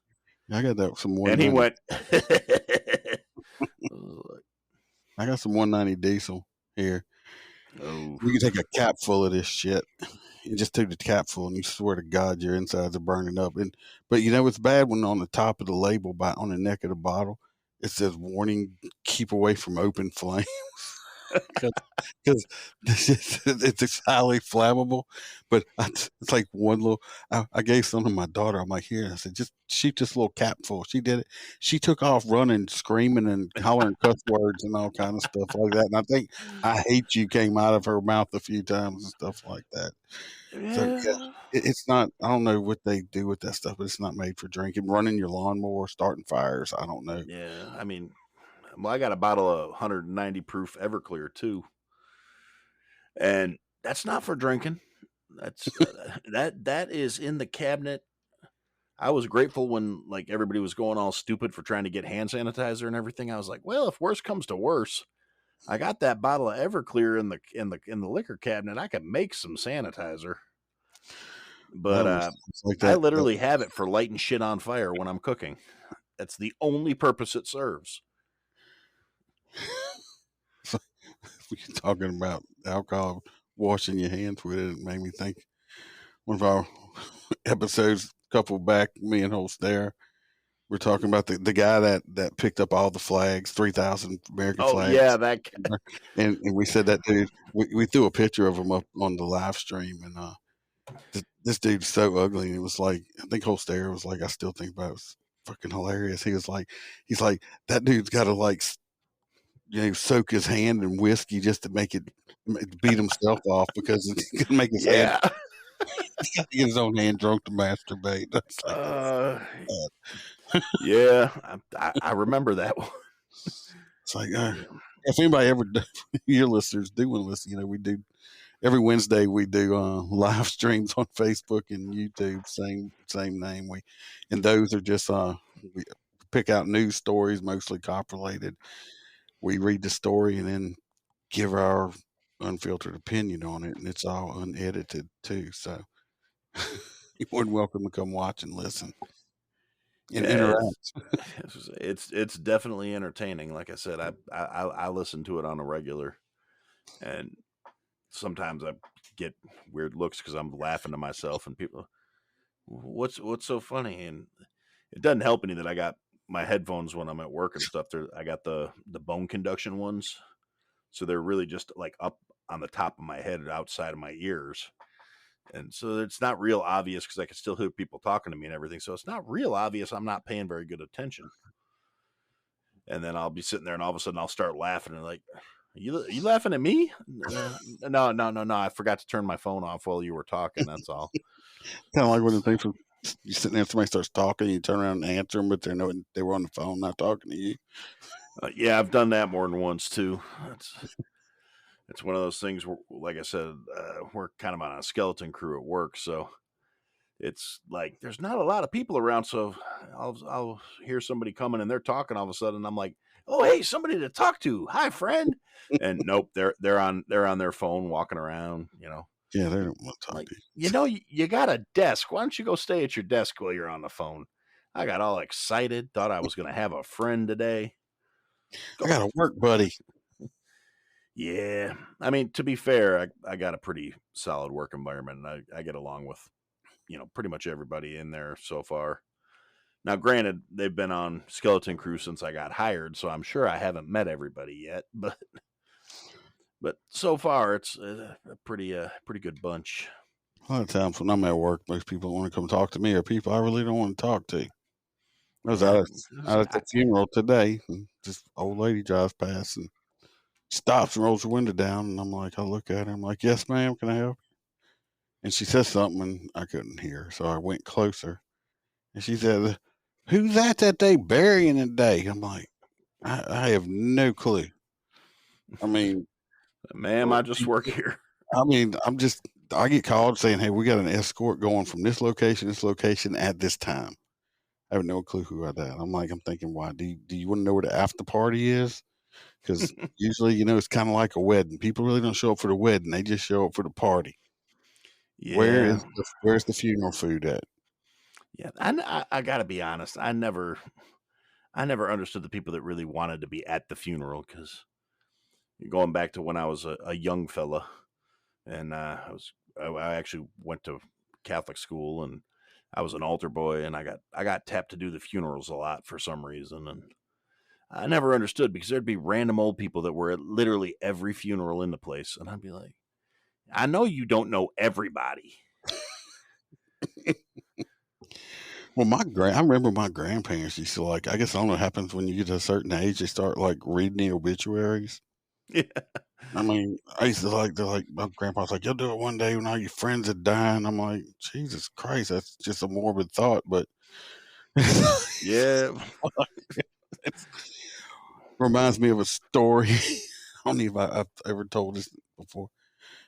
I got that some and he 190. went. I got some 190 diesel here. Oh You can take a cap full of this shit. You just take the cap full, and you swear to God your insides are burning up. But you know what's bad when on the top of the label, on the neck of the bottle, it says "Warning: Keep away from open flame." Because it's highly flammable. But it's like one little. I gave some to my daughter. I'm like, here. I said, just shoot this little cap full. She did it. She took off running, screaming, and hollering cuss words and all kind of stuff like that. And I think "I hate you" came out of her mouth a few times and stuff like that. So yeah, yeah, it's not. I don't know what they do with that stuff, but it's not made for drinking. Running your lawnmower, starting fires. I don't know. yeah. I mean, well, I got a bottle of 190 proof Everclear too, and that's not for drinking. That's that is in the cabinet. I was grateful when like everybody was going all stupid for trying to get hand sanitizer and everything. I was like, well, if worse comes to worse, I got that bottle of Everclear in the liquor cabinet. I could make some sanitizer, but Well, it's like I that. literally have it for lighting shit on fire when I'm cooking. That's the only purpose it serves. We're talking about alcohol, washing your hands with it. It made me think one of our episodes, couple back, me and Holster, we're talking about the guy that picked up all the flags, 3,000 American Oh yeah, flags. that. And we said that dude, we threw a picture of him up on the live stream. And this dude's so ugly. And it was like, I think Holster was like, I still think about it, was fucking hilarious. He's like, that dude's got to like, soak his hand in whiskey just to make it beat himself off because it's gonna make his hand. Yeah. Get his own hand drunk to masturbate. That's like, Uh, uh, yeah, I remember that one. it's like, Yeah. if anybody ever, your listeners do want to listen, we do every Wednesday we do live streams on Facebook and YouTube, same name. And those are just we pick out news stories, mostly cop related. We read the story and then give our unfiltered opinion on it, and it's all unedited too. So you're more than welcome to come watch and listen and Yeah, interact. it's definitely entertaining. Like I said, I listen to it on a regular, and sometimes I get weird looks because I'm laughing to myself, and people, what's so funny? And it doesn't help any that I got my headphones when I'm at work and stuff. I got the bone conduction ones, so they're really just like up on the top of my head, outside of my ears. And so it's not real obvious because I can still hear people talking to me and everything. So it's not real obvious I'm not paying very good attention. And then I'll be sitting there, and all of a sudden I'll start laughing, and like, you laughing at me? No, no, no, no. I forgot to turn my phone off while you were talking. That's all. Kind of like one of the things when you sitting there, somebody starts talking, you turn around and answer them, but they were on the phone, not talking to you. Yeah, I've done that more than once too. It's one of those things where, like I said, we're kind of on a skeleton crew at work, so it's like there's not a lot of people around. So I'll hear somebody coming and they're talking all of a sudden. I'm like, oh hey, somebody to talk to. Hi, friend. And nope, they're on their phone walking around. Yeah, they don't want to talk Like, to you got a desk. Why don't you go stay at your desk while you're on the phone? I got all excited, thought I was going to have a friend today. you. I Go. got a work buddy. Yeah. I mean, to be fair, I got a pretty solid work environment, and I get along with, pretty much everybody in there so far. Now, granted, they've been on Skeleton Crew since I got hired, so I'm sure I haven't met everybody yet, but so far it's a pretty good bunch. A lot of times when I'm at work, most people want to come talk to me or people I really don't want to talk to. I was Yeah, out at the funeral today, and this old lady drives past and stops and rolls her window down, and I'm like, I look at her, I'm like, yes, ma'am, can I help you? And she says something, and I couldn't hear, so I went closer, and she said, "Who's that they burying today?" I'm like, I have no clue. I mean, ma'am, I just work here. I get called saying, "Hey, we got an escort going from this location at this time." I have no clue who that. I'm thinking, why? Do you want to know where the after party is? Because usually, it's kind of like a wedding. People really don't show up for the wedding; they just show up for the party. Yeah, Where's the funeral food at? yeah. I gotta be honest. I never understood the people that really wanted to be at the funeral, because going back to when I was a young fella, and I actually went to Catholic school, and I was an altar boy, and I got tapped to do the funerals a lot for some reason, and I never understood because there'd be random old people that were at literally every funeral in the place, and I'd be like, I know you don't know everybody. Well, I remember my grandparents used to like. I guess I don't know what happens when you get to a certain age. They start like reading the obituaries. Yeah, I mean, I used to like. They're like, my grandpa's like, "You'll do it one day when all your friends are dying." I'm like, Jesus Christ, that's just a morbid thought, but yeah, it reminds me of a story. I don't know if I've ever told this before.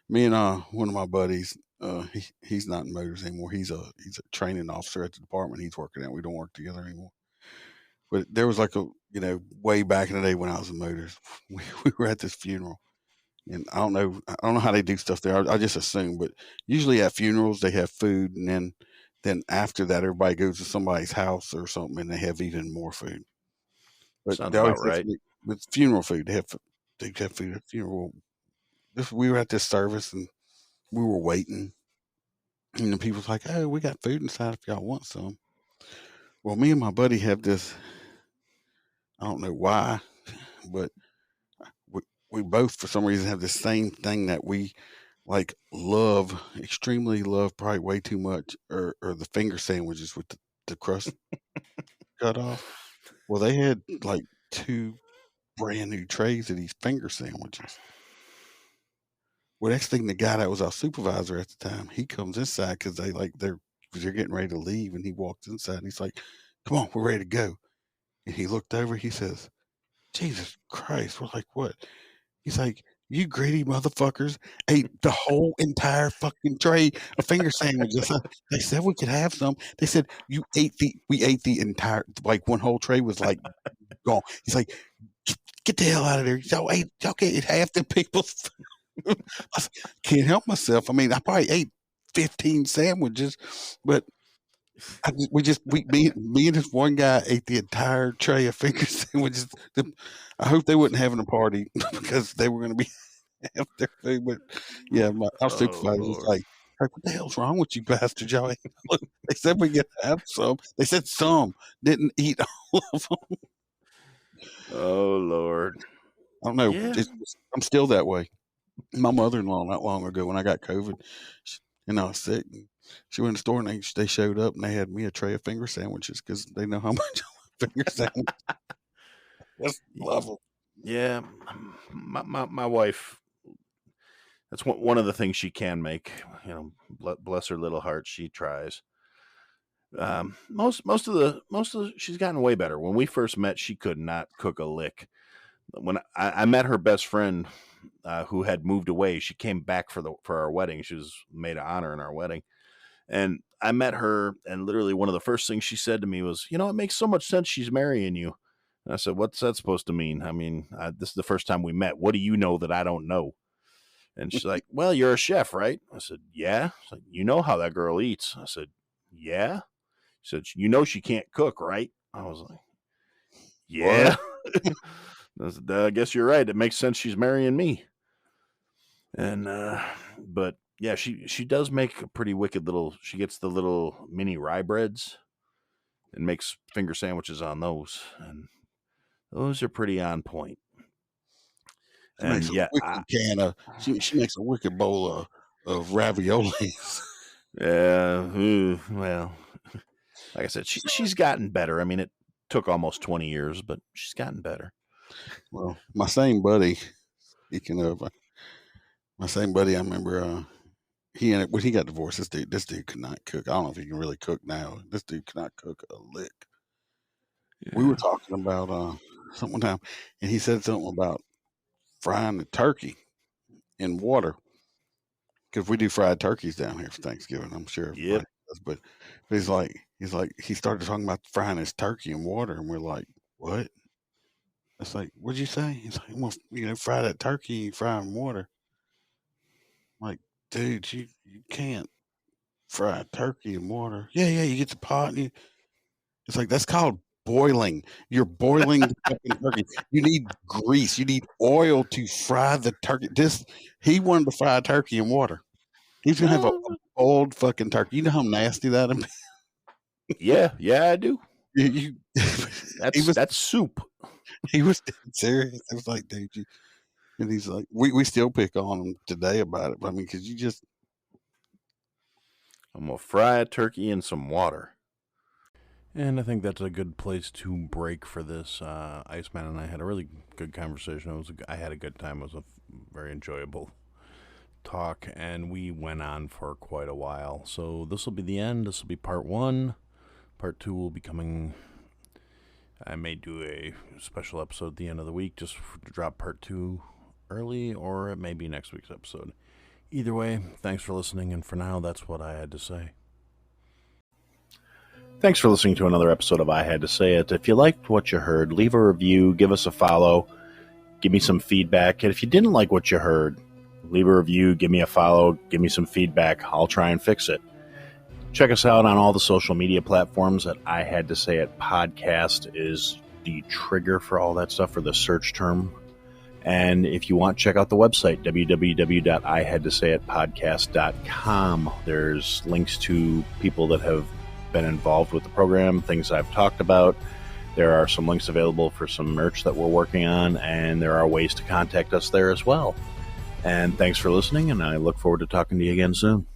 Me and one of my buddies, he's not in motors anymore. He's a training officer at the department he's working at. We don't work together anymore. But there was like way back in the day when I was in motors, we were at this funeral, and I don't know how they do stuff there. I just assume, but usually at funerals they have food, and then after that everybody goes to somebody's house or something, and they have even more food. But sounds they always about have right. with funeral food. They have food at funeral. We were at this service and we were waiting, and the people's like, "Oh, we got food inside if y'all want some." Well, me and my buddy have this. I don't know why, but we, we both for some reason have the same thing that we like love extremely love probably way too much or the finger sandwiches with the crust cut off. Well, they had like two brand new trays of these finger sandwiches. Well, next thing, the guy that was our supervisor at the time, he comes inside because they're getting ready to leave, and he walks inside and he's like, "Come on, we're ready to go." And he looked over, he says, "Jesus Christ!" We're like, "What?" He's like, "You greedy motherfuckers ate the whole entire fucking tray of finger sandwiches." They said we could have some. They said we ate the entire, like, one whole tray was like gone. He's like, "Get the hell out of there! Y'all can't eat half the people's." I can't help myself. I mean, I probably ate 15 sandwiches, but me and this one guy ate the entire tray of finger sandwiches. I hope they wasn't having a party because they were going to be have their food. But yeah, our Oh supervisor was Lord. like, "What the hell's wrong with you bastards? Y'all ate." They said we could have some. They said some, didn't eat all of them. Oh Lord. I don't know. Yeah. I'm still that way. My mother-in-law, not long ago, when I got COVID, and I was sick, and she went to the store and they showed up and they had me a tray of finger sandwiches because they know how much I love finger sandwiches. Just love them. Yeah. My wife, that's one of the things she can make. You know, bless her little heart, she tries. She's gotten way better. When we first met, she could not cook a lick. When I met her best friend, who had moved away, she came back for our wedding. She was maid of honor in our wedding, and I met her, and literally one of the first things she said to me was, "You know, it makes so much sense she's marrying you." And I said, "What's that supposed to mean? I mean, this is the first time we met. What do you know that I don't know?" And she's like, "Well, you're a chef, right?" I said, "Yeah." She's like, "You know how that girl eats?" I said, "Yeah." She said, "You know she can't cook, right?" I was like, "Yeah." What? I said, "I guess you're right. It makes sense she's marrying me." And but yeah, she does make a pretty wicked little. She gets the little mini rye breads and makes finger sandwiches on those, and those are pretty on point. She makes And a yeah, wicked can of. She makes a wicked bowl of raviolis. well, like I said, she's gotten better. I mean, it took almost 20 years, but she's gotten better. Well, my same buddy. Speaking of my same buddy, I remember when he got divorced. This dude could not cook. I don't know if he can really cook now. This dude could not cook a lick. We were Yeah. talking about something one time, and he said something about frying the turkey in water because we do fried turkeys down here for Thanksgiving. I'm sure everybody Yep. does, but he started talking about frying his turkey in water, and we're like, "What?" It's like, "What'd you say?" He's like, "Well, fry that turkey, you fry in water." I'm like, dude, you can't fry a turkey in water. Yeah, yeah, you get the pot and it's like, that's called boiling. You're boiling the fucking turkey. You need grease. You need oil to fry the turkey. He wanted to fry a turkey in water. He's gonna have a Oh, boiled fucking turkey. You know how nasty that is? yeah, I do. You, he was That's soup. he was dead serious. I was like, dude, and he's like, we still pick on him today about it. I mean, because I'm gonna fry a turkey in some water. And I think that's a good place to break for this. Iceman and I had a really good conversation. I had a good time. It was a very enjoyable talk, and we went on for quite a while. So this will be the end. This will be part one. Part two will be coming. I may do a special episode at the end of the week just to drop part two early, or it may be next week's episode. Either way, thanks for listening, and for now, that's what I had to say. Thanks for listening to another episode of I Had to Say It. If you liked what you heard, leave a review, give us a follow, give me some feedback. And if you didn't like what you heard, leave a review, give me a follow, give me some feedback. I'll try and fix it. Check us out on all the social media platforms at I Had to Say It Podcast is the trigger for all that stuff, for the search term. And if you want, check out the website, www.ihadtosayitpodcast.com. There's links to people that have been involved with the program, things I've talked about. There are some links available for some merch that we're working on, and there are ways to contact us there as well. And thanks for listening, and I look forward to talking to you again soon.